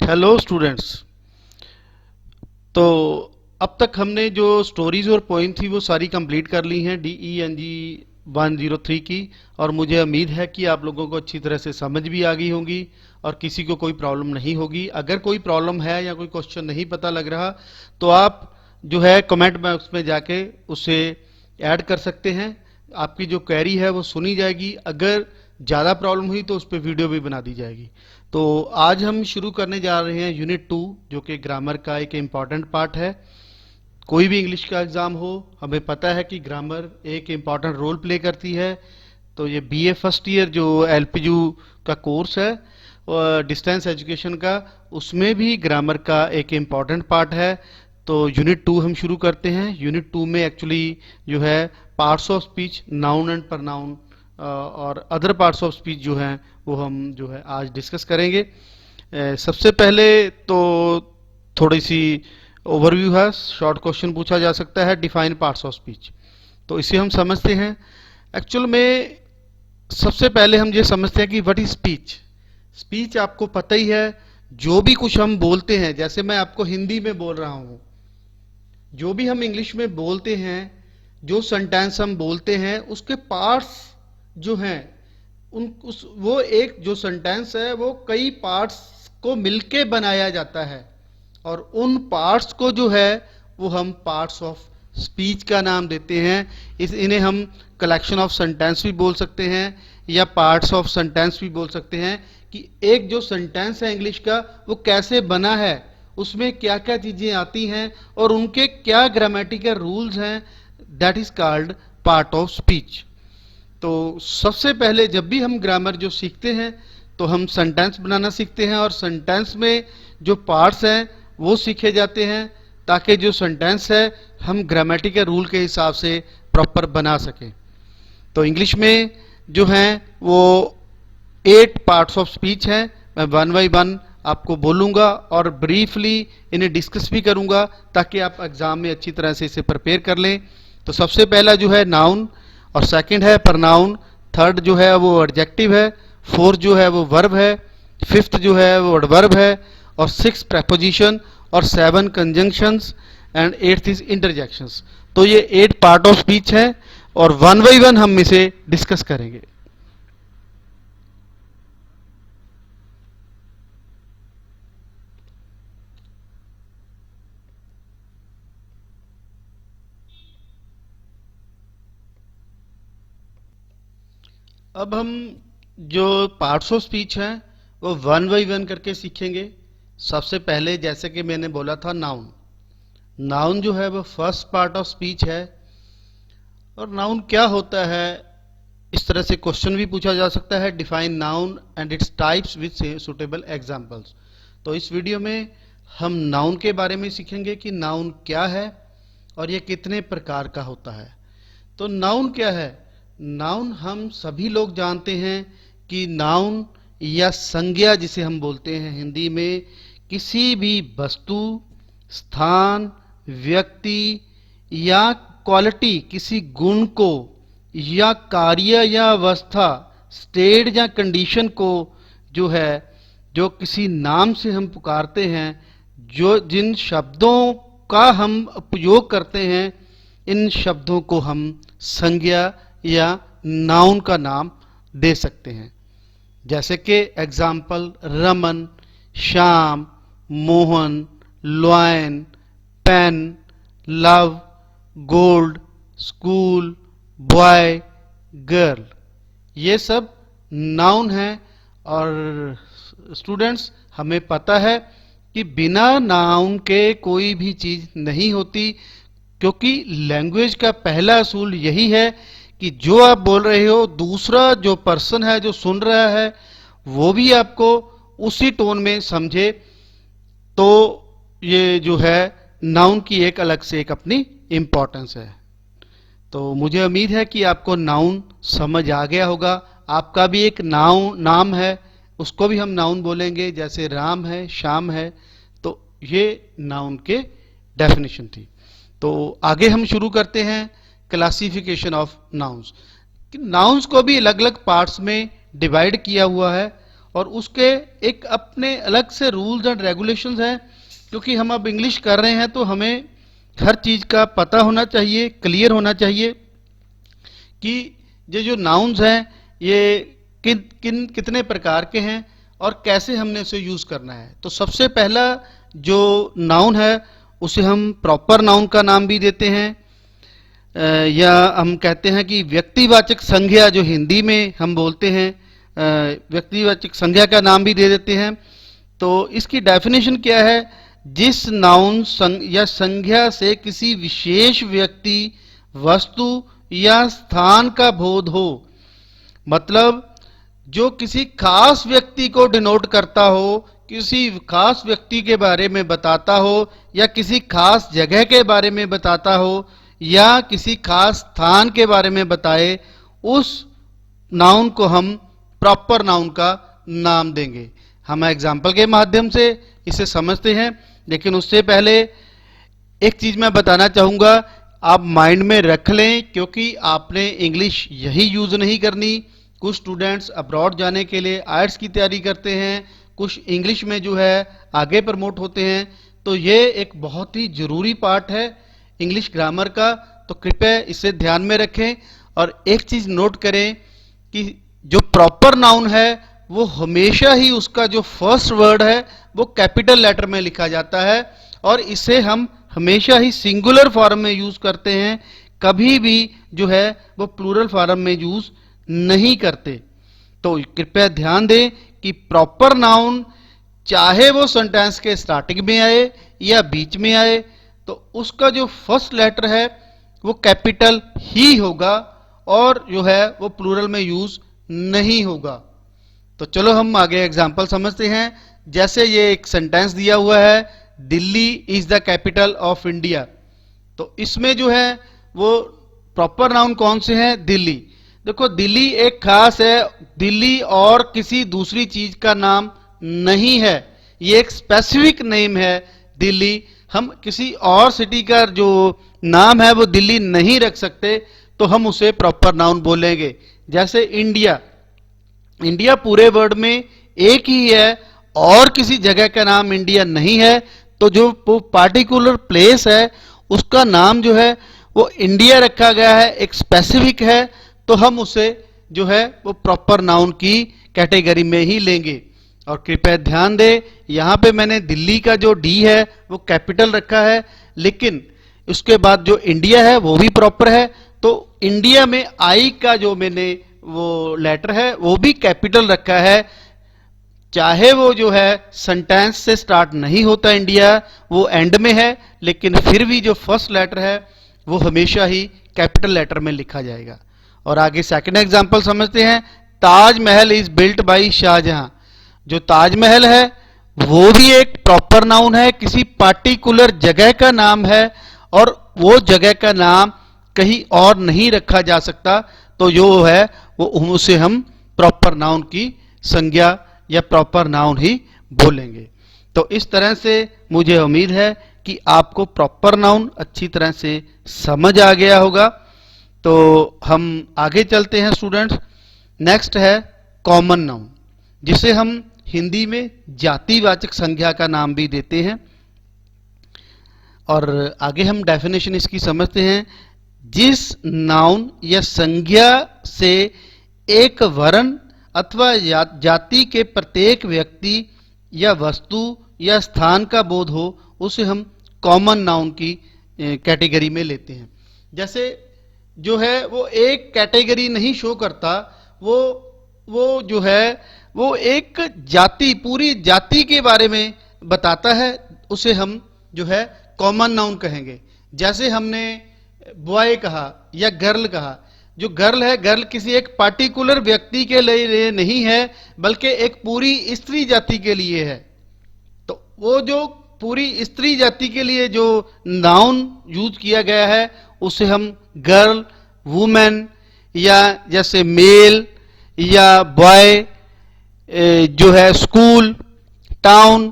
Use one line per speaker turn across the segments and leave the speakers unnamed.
Hello students. तो अब तक हमने जो स्टोरीज और पोइम थी वो सारी कंप्लीट कर ली हैं DENG 103 की। और मुझे उम्मीद है कि आप लोगों को अच्छी तरह से समझ भी आ गई होंगी और किसी को कोई प्रॉब्लम नहीं होगी। अगर कोई प्रॉब्लम है या कोई क्वेश्चन नहीं पता लग रहा तो आप जो है कमेंट बॉक्स में जाके उसे ऐड कर सकते हैं। आपकी जो क्वेरी है वो सुनी जाएगी। अगर ज़्यादा प्रॉब्लम हुई तो उस पर वीडियो भी बना दी जाएगी। तो आज हम शुरू करने जा रहे हैं यूनिट 2, जो कि ग्रामर का एक इम्पॉर्टेंट पार्ट है। कोई भी इंग्लिश का एग्ज़ाम हो, हमें पता है कि ग्रामर एक इम्पॉर्टेंट रोल प्ले करती है। तो ये BA फर्स्ट ईयर जो LPU का कोर्स है डिस्टेंस एजुकेशन का, उसमें भी ग्रामर का एक इम्पॉर्टेंट पार्ट है। तो यूनिट 2 हम शुरू करते हैं। यूनिट 2 में एक्चुअली जो है parts of speech, noun and pronoun और अदर पार्ट्स ऑफ स्पीच जो हैं वो हम जो है आज डिस्कस करेंगे। सबसे पहले तो थोड़ी सी ओवरव्यू है, शॉर्ट क्वेश्चन पूछा जा सकता है, डिफाइन पार्ट्स ऑफ स्पीच। तो इसे हम समझते हैं। एक्चुअल में सबसे पहले हम ये समझते हैं कि व्हाट इज स्पीच। स्पीच आपको पता ही है, जो भी कुछ हम बोलते हैं, जैसे मैं आपको हिंदी में बोल रहा हूँ, जो भी हम इंग्लिश में बोलते हैं, जो सेंटेंस हम बोलते हैं, उसके पार्ट्स जो हैं वो एक जो सेंटेंस है वो कई पार्ट्स को मिलके बनाया जाता है। और उन पार्ट्स को जो है वो हम पार्ट्स ऑफ स्पीच का नाम देते हैं। इन्हें हम कलेक्शन ऑफ सेंटेंस भी बोल सकते हैं या पार्ट्स ऑफ सेंटेंस भी बोल सकते हैं कि एक जो सेंटेंस है इंग्लिश का वो कैसे बना है, उसमें क्या क्या चीजें आती हैं और उनके क्या ग्रामेटिकल रूल्स हैं। That is called part of speech. तो सबसे पहले जब भी हम ग्रामर जो सीखते हैं तो हम सेंटेंस बनाना सीखते हैं और सेंटेंस में जो पार्ट्स हैं वो सीखे जाते हैं ताकि जो सेंटेंस है हम ग्रामेटिकल रूल के हिसाब से प्रॉपर बना सकें। तो इंग्लिश में जो हैं वो 8 पार्ट्स ऑफ स्पीच हैं। मैं वन बाई वन आपको बोलूँगा और ब्रीफली इन्हें डिस्कस भी करूँगा ताकि आप एग्ज़ाम में अच्छी तरह से इसे प्रिपेयर कर लें। तो सबसे पहला जो है नाउन, और सेकंड है प्रनाउन, थर्ड जो है वो एडजेक्टिव है, फोर्थ जो है वो वर्ब है, फिफ्थ जो है वो एडवर्ब है, और सिक्स प्रेपोजिशन, और 7 conjunctions, and 8th is interjections. तो ये 8 पार्ट ऑफ स्पीच है और वन बाई वन हम इसे डिस्कस करेंगे। अब हम जो पार्ट्स ऑफ स्पीच हैं वो वन बाई वन करके सीखेंगे। सबसे पहले जैसे कि मैंने बोला था नाउन। नाउन जो है वो फर्स्ट पार्ट ऑफ स्पीच है। और नाउन क्या होता है, इस तरह से क्वेश्चन भी पूछा जा सकता है। Define noun and its types with suitable examples. तो इस वीडियो में हम नाउन के बारे में सीखेंगे कि नाउन क्या है और ये कितने प्रकार का होता है। तो नाउन क्या है? नाउन हम सभी लोग जानते हैं कि नाउन या संज्ञा जिसे हम बोलते हैं हिंदी में, किसी भी वस्तु, स्थान, व्यक्ति या क्वालिटी, किसी गुण को या कार्य या अवस्था, स्टेट या कंडीशन को जो है, जो किसी नाम से हम पुकारते हैं, जो जिन शब्दों का हम उपयोग करते हैं, इन शब्दों को हम संज्ञा या नाउन का नाम दे सकते हैं। जैसे कि example Raman, Shyam, Mohan, lion, pen, love, gold, school, boy, girl, ये सब नाउन है। और स्टूडेंट्स, हमें पता है कि बिना नाउन के कोई भी चीज नहीं होती, क्योंकि लैंग्वेज का पहला असूल यही है कि जो आप बोल रहे हो, दूसरा जो पर्सन है जो सुन रहा है वो भी आपको उसी टोन में समझे। तो ये जो है नाउन की एक अलग से एक अपनी इंपॉर्टेंस है। तो मुझे उम्मीद है कि आपको नाउन समझ आ गया होगा। आपका भी एक नाम है, उसको भी हम नाउन बोलेंगे, जैसे राम है, श्याम है। तो ये नाउन के डेफिनेशन थी। तो आगे हम शुरू करते हैं क्लासिफिकेशन ऑफ नाउन्स। नाउन्स को भी अलग अलग पार्ट्स में डिवाइड किया हुआ है और उसके एक अपने अलग से रूल्स एंड रेगुलेशंस हैं। क्योंकि हम अब इंग्लिश कर रहे हैं तो हमें हर चीज़ का पता होना चाहिए, क्लियर होना चाहिए कि ये जो नाउन्स हैं ये कितने प्रकार के हैं और कैसे हमने इसे यूज़ करना है। तो सबसे पहला जो नाउन है उसे हम प्रॉपर नाउन का नाम भी देते हैं, या हम कहते हैं कि व्यक्तिवाचक संज्ञा, जो हिंदी में हम बोलते हैं व्यक्तिवाचक संज्ञा का नाम भी दे देते हैं। तो इसकी डेफिनेशन क्या है? जिस नाउन या संज्ञा से किसी विशेष व्यक्ति, वस्तु या स्थान का बोध हो, मतलब जो किसी खास व्यक्ति को डिनोट करता हो, किसी खास व्यक्ति के बारे में बताता हो, या किसी खास जगह के बारे में बताता हो, या किसी खास स्थान के बारे में बताए, उस नाउन को हम प्रॉपर नाउन का नाम देंगे। हम एग्जाम्पल के माध्यम से इसे समझते हैं, लेकिन उससे पहले एक चीज मैं बताना चाहूंगा, आप माइंड में रख लें, क्योंकि आपने इंग्लिश यही यूज नहीं करनी। कुछ स्टूडेंट्स अब्रॉड जाने के लिए आइट्स की तैयारी करते हैं, कुछ इंग्लिश में जो है आगे प्रमोट होते हैं। तो ये एक बहुत ही जरूरी पार्ट है इंग्लिश ग्रामर का, तो कृपया इसे ध्यान में रखें। और एक चीज नोट करें कि जो प्रॉपर नाउन है वो हमेशा ही उसका जो फर्स्ट वर्ड है वो कैपिटल लेटर में लिखा जाता है, और इसे हम हमेशा ही सिंगुलर फॉर्म में यूज करते हैं, कभी भी जो है वो प्लूरल फॉर्म में यूज नहीं करते। तो कृपया ध्यान दें कि प्रॉपर नाउन चाहे वो सेंटेंस के स्टार्टिंग में आए या बीच में आए, तो उसका जो फर्स्ट लेटर है वो कैपिटल ही होगा, और जो है वो प्लूरल में यूज नहीं होगा। तो चलो हम आगे एग्जांपल समझते हैं। जैसे ये एक सेंटेंस दिया हुआ है, Delhi is the capital of India. तो इसमें जो है वो प्रॉपर नाउन कौन से हैं? दिल्ली। देखो, दिल्ली एक खास है, दिल्ली और किसी दूसरी चीज का नाम नहीं है, ये एक स्पेसिफिक नेम है दिल्ली। हम किसी और सिटी का जो नाम है वो दिल्ली नहीं रख सकते, तो हम उसे प्रॉपर नाउन बोलेंगे। जैसे इंडिया, इंडिया पूरे वर्ल्ड में एक ही है और किसी जगह का नाम इंडिया नहीं है, तो जो पार्टिकुलर प्लेस है उसका नाम जो है वो इंडिया रखा गया है, एक स्पेसिफिक है, तो हम उसे जो है वो प्रॉपर नाउन की कैटेगरी में ही लेंगे। और कृपया ध्यान दें, यहां पे मैंने दिल्ली का जो डी है वो कैपिटल रखा है, लेकिन उसके बाद जो इंडिया है वो भी प्रॉपर है। तो इंडिया में आई का जो मैंने वो लेटर है वो भी कैपिटल रखा है, चाहे वो जो है सेंटेंस से स्टार्ट नहीं होता इंडिया, वो एंड में है, लेकिन फिर भी जो फर्स्ट लेटर है वो हमेशा ही कैपिटल लेटर में लिखा जाएगा। और आगे सेकंड एग्जांपल समझते हैं। Taj Mahal is built by Shahjahan. जो ताजमहल है वो भी एक प्रॉपर नाउन है, किसी पार्टिकुलर जगह का नाम है, और वो जगह का नाम कहीं और नहीं रखा जा सकता, तो जो है वो उसे हम प्रॉपर नाउन की संज्ञा या प्रॉपर नाउन ही बोलेंगे। तो इस तरह से मुझे उम्मीद है कि आपको प्रॉपर नाउन अच्छी तरह से समझ आ गया होगा। तो हम आगे चलते हैं स्टूडेंट्स। नेक्स्ट है कॉमन नाउन, जिसे हम हिंदी में जातिवाचक संज्ञा का नाम भी देते हैं। और आगे हम डेफिनेशन इसकी समझते हैं। जिस नाउन या संज्ञा से एक वर्ण अथवा जाति के प्रत्येक व्यक्ति या वस्तु या स्थान का बोध हो, उसे हम कॉमन नाउन की कैटेगरी में लेते हैं। जैसे जो है वो एक कैटेगरी नहीं शो करता, वो जो है वो एक जाति, पूरी जाति के बारे में बताता है, उसे हम जो है कॉमन नाउन कहेंगे। जैसे हमने बॉय कहा या गर्ल कहा, जो गर्ल है, गर्ल किसी एक पार्टिकुलर व्यक्ति के लिए नहीं है, बल्कि एक पूरी स्त्री जाति के लिए है। तो वो जो पूरी स्त्री जाति के लिए जो नाउन यूज किया गया है उसे हम गर्ल, वुमेन, या जैसे मेल या बॉय, जो है स्कूल, टाउन,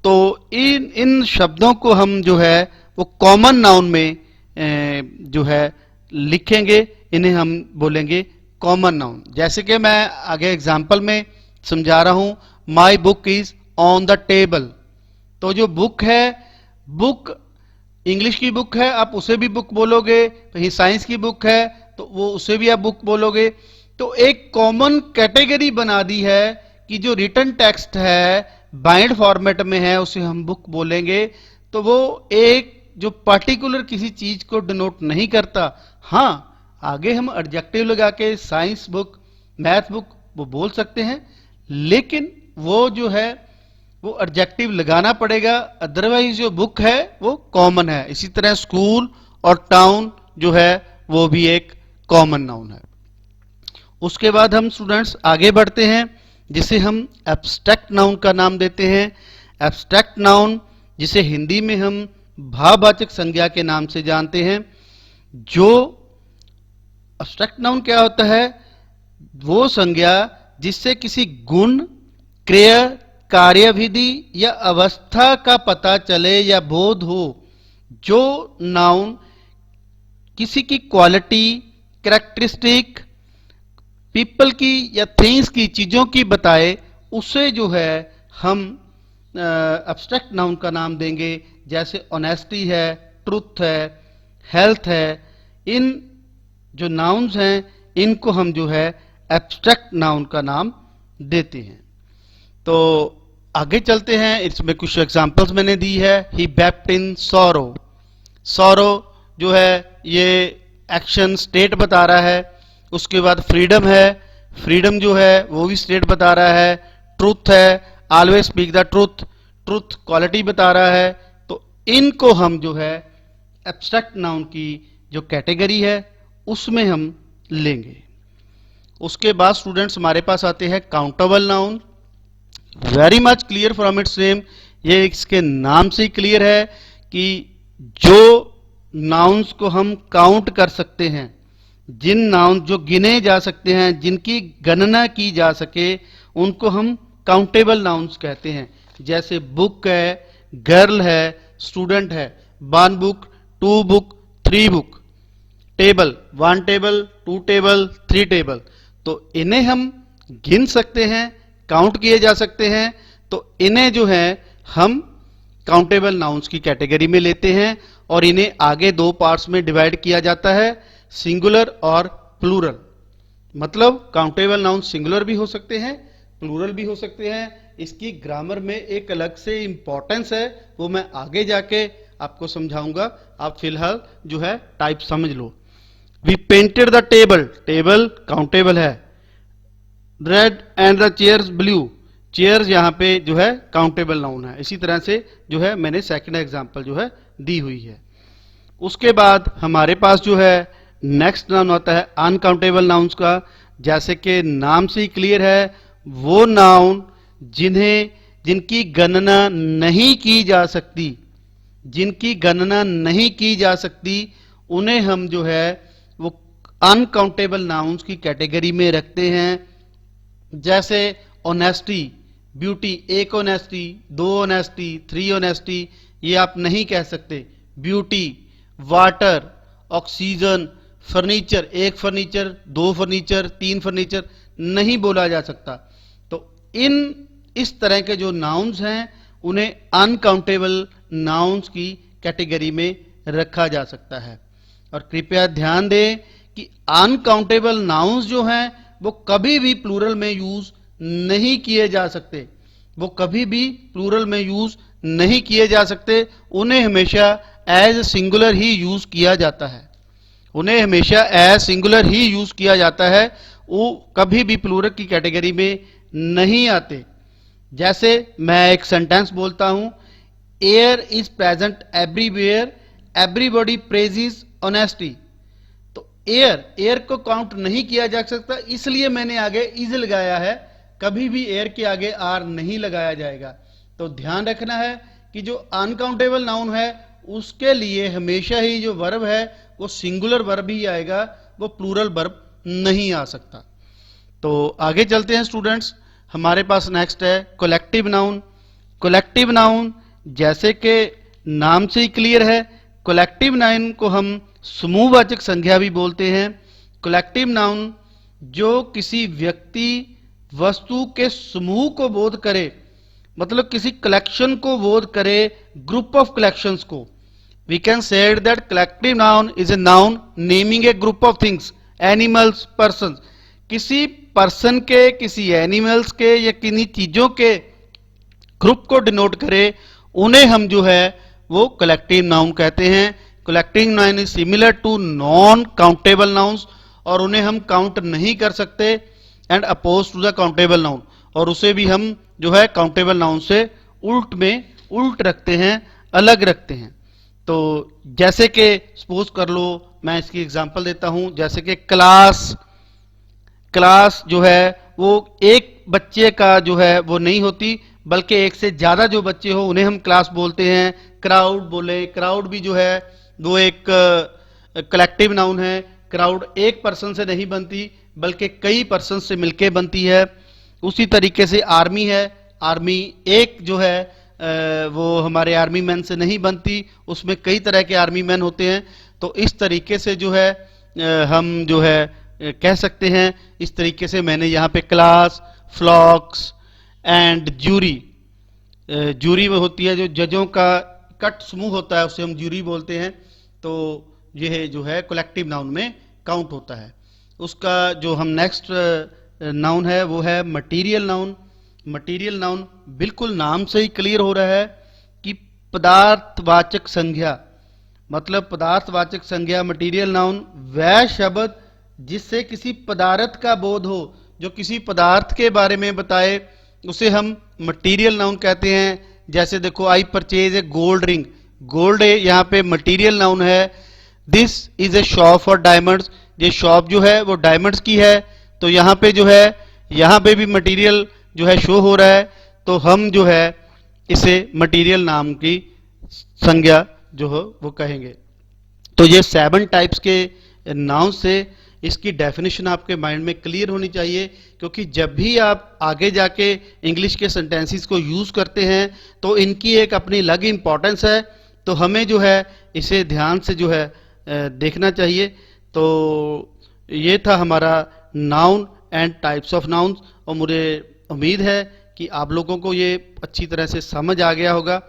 तो इन शब्दों को हम जो है वो कॉमन नाउन में जो है लिखेंगे, इन्हें हम बोलेंगे कॉमन नाउन। जैसे कि मैं आगे एग्जाम्पल में समझा रहा हूं, my book is on the table. तो जो बुक है, बुक इंग्लिश की बुक है, आप उसे भी बुक बोलोगे, कहीं साइंस की बुक है तो वो उसे भी आप बुक बोलोगे। तो एक कॉमन कैटेगरी बना दी है कि जो रिटन टेक्स्ट है बाइंड फॉर्मेट में है उसे हम बुक बोलेंगे। तो वो एक जो पर्टिकुलर किसी चीज को डिनोट नहीं करता। हाँ, आगे हम एडजेक्टिव लगा के साइंस बुक, मैथ बुक वो बोल सकते हैं, लेकिन वो जो है वो एडजेक्टिव लगाना पड़ेगा, अदरवाइज जो बुक है वो कॉमन है। इसी तरह स्कूल और टाउन जो है वो भी एक कॉमन नाउन है। उसके बाद हम स्टूडेंट्स आगे बढ़ते हैं, जिसे हम एब्स्ट्रैक्ट नाउन का नाम देते हैं। एब्स्ट्रैक्ट नाउन जिसे हिंदी में हम भाववाचक संज्ञा के नाम से जानते हैं। जो एब्स्ट्रैक्ट नाउन क्या होता है? वो संज्ञा जिससे किसी गुण, क्रिया, कार्यविधि या अवस्था का पता चले या बोध हो। जो नाउन किसी की क्वालिटी, कैरेक्टरिस्टिक, पीपल की या थिंग्स की, चीजों की बताए, उसे जो है हम एब्स्ट्रैक्ट नाउन का नाम देंगे। जैसे ऑनेस्टी है, ट्रुथ है, हेल्थ है। इन जो नाउन्स हैं इनको हम जो है एब्स्ट्रैक्ट नाउन का नाम देते हैं। तो आगे चलते हैं, इसमें कुछ एग्जांपल्स मैंने दी है। ही वेप्ट इन सॉरो। सॉरो जो है ये एक्शन, स्टेट बता रहा है। उसके बाद फ्रीडम है, फ्रीडम जो है वो भी स्टेट बता रहा है। ट्रूथ है, always speak the truth, truth quality बता रहा है। तो इनको हम जो है एब्स्ट्रैक्ट नाउन की जो कैटेगरी है उसमें हम लेंगे। उसके बाद स्टूडेंट्स हमारे पास आते हैं countable noun. Very much clear from its name, ये इसके नाम से ही क्लियर है कि जो नाउन्स को हम काउंट कर सकते हैं, जिन नाउन जो गिने जा सकते हैं, जिनकी गणना की जा सके, उनको हम काउंटेबल नाउन्स कहते हैं। जैसे बुक है, गर्ल है, स्टूडेंट है, 1 book, 2 book, 3 book, table, 1 table, 2 table, 3 table. तो इन्हें हम गिन सकते हैं, काउंट किए जा सकते हैं। तो इन्हें जो है हम काउंटेबल नाउन्स की कैटेगरी में लेते हैं और इन्हें आगे 2 पार्ट्स में डिवाइड किया जाता है, सिंगुलर और प्लूरल। मतलब काउंटेबल नाउन सिंगुलर भी हो सकते हैं, प्लूरल भी हो सकते हैं। इसकी ग्रामर में एक अलग से इंपॉर्टेंस है, वो मैं आगे जाके आपको समझाऊंगा। आप फिलहाल जो है टाइप समझ लो। We painted the table, table countable है। Red and the chairs blue, chairs यहां पे जो है काउंटेबल नाउन है। इसी तरह से जो है मैंने सेकंड एग्जांपल जो है दी हुई है। उसके बाद हमारे पास जो है नेक्स्ट नाउन होता है अनकाउंटेबल नाउन्स का। जैसे कि नाम से ही क्लियर है, वो नाउन जिनकी गणना नहीं की जा सकती, जिनकी गणना नहीं की जा सकती, उन्हें हम जो है वो अनकाउंटेबल नाउन्स की कैटेगरी में रखते हैं। जैसे honesty, beauty, 1 honesty, 2 honesty, 3 honesty, ये आप नहीं कह सकते। Beauty, water, oxygen, furniture, 1 furniture, 2 furniture, 3 furniture नहीं बोला जा सकता। तो इस तरह के जो नाउन्स हैं उन्हें अनकाउंटेबल नाउन्स की कैटेगरी में रखा जा सकता है। और कृपया ध्यान दें कि अनकाउंटेबल नाउन्स जो हैं वो कभी भी प्लूरल में यूज नहीं किए जा सकते, वो कभी भी प्लूरल में यूज नहीं किए जा सकते। उन्हें हमेशा एज सिंगुलर ही यूज किया जाता है, उन्हें हमेशा एज सिंगुलर ही यूज किया जाता है, वो कभी भी प्लूरल की कैटेगरी में नहीं आते। जैसे मैं एक सेंटेंस बोलता हूं, air is present everywhere, everybody praises honesty. तो एयर को काउंट नहीं किया जा सकता, इसलिए मैंने आगे इज लगाया है। कभी भी एयर के आगे आर नहीं लगाया जाएगा। तो ध्यान रखना है कि जो अनकाउंटेबल नाउन है उसके लिए हमेशा ही जो वर्ब है वो सिंगुलर वर्ब ही आएगा, वो प्लूरल वर्ब नहीं आ सकता। तो आगे चलते हैं स्टूडेंट्स, हमारे पास नेक्स्ट है कलेक्टिव नाउन। कलेक्टिव नाउन जैसे कि नाम से ही क्लियर है, कलेक्टिव नाउन को हम समूहवाचक संज्ञा भी बोलते हैं। कलेक्टिव नाउन जो किसी व्यक्ति, वस्तु के समूह को बोध करे, मतलब किसी कलेक्शन को बोध करे, ग्रुप ऑफ कलेक्शंस को। We can say that collective noun is a noun naming a group of things, animals, person. किसी पर्सन के, किसी एनिमल्स के या किन्हीं चीजों के ग्रुप को डिनोट करे, उन्हें हम जो है वो कलेक्टिव नाउन कहते हैं। Collective noun is similar to non countable nouns, और उन्हें हम काउंट नहीं कर सकते, and oppose to the countable noun, और उसे भी हम जो है काउंटेबल नाउन से उल्ट रखते हैं, अलग रखते हैं। तो जैसे कि सपोज कर लो, मैं इसकी एग्जांपल देता हूं, जैसे कि क्लास जो है वो एक बच्चे का जो है वो नहीं होती, बल्कि एक से ज्यादा जो बच्चे हो उन्हें हम क्लास बोलते हैं। क्राउड बोले, क्राउड भी जो है वो एक कलेक्टिव नाउन है। क्राउड एक पर्सन से नहीं बनती, बल्कि कई पर्सन से मिलके बनती है। उसी तरीके से आर्मी है, आर्मी एक जो है वो हमारे आर्मी मैन से नहीं बनती, उसमें कई तरह के आर्मी मैन होते हैं। तो इस तरीके से जो है हम जो है कह सकते हैं। इस तरीके से मैंने यहाँ पे क्लास, फ्लॉक्स एंड जूरी, जूरी में होती है जो जजों का कट समूह होता है, उसे हम जूरी बोलते हैं। तो यह जो है कलेक्टिव नाउन में काउंट होता है। उसका जो हम नेक्स्ट नाउन है वो है मटीरियल नाउन। मटीरियल नाउन बिल्कुल नाम से ही क्लियर हो रहा है कि पदार्थवाचक संज्ञा, मतलब पदार्थवाचक संज्ञा। मटीरियल नाउन वह शब्द जिससे किसी पदार्थ का बोध हो, जो किसी पदार्थ के बारे में बताए, उसे हम मटीरियल नाउन कहते हैं। जैसे देखो, I purchase a gold ring, gold यहाँ पे मटीरियल नाउन है। This is a shop for diamonds, ये शॉप जो है वो डायमंड्स की है। तो यहाँ पे जो है, यहाँ पे भी मटीरियल जो है शो हो रहा है, तो हम जो है इसे मटीरियल नाम की संज्ञा जो हो वो कहेंगे। तो ये 7 टाइप्स के नाउन से इसकी डेफिनेशन आपके माइंड में क्लियर होनी चाहिए, क्योंकि जब भी आप आगे जाके इंग्लिश के सेंटेंसेस को यूज करते हैं तो इनकी एक अपनी अलग इंपॉर्टेंस है। तो हमें जो है इसे ध्यान से जो है देखना चाहिए। तो ये था हमारा noun and types of nouns, और मुझे उम्मीद है कि आप लोगों को ये अच्छी तरह से समझ आ गया होगा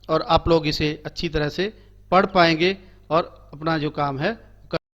और आप लोग इसे अच्छी तरह से पढ़ पाएंगे और अपना जो काम है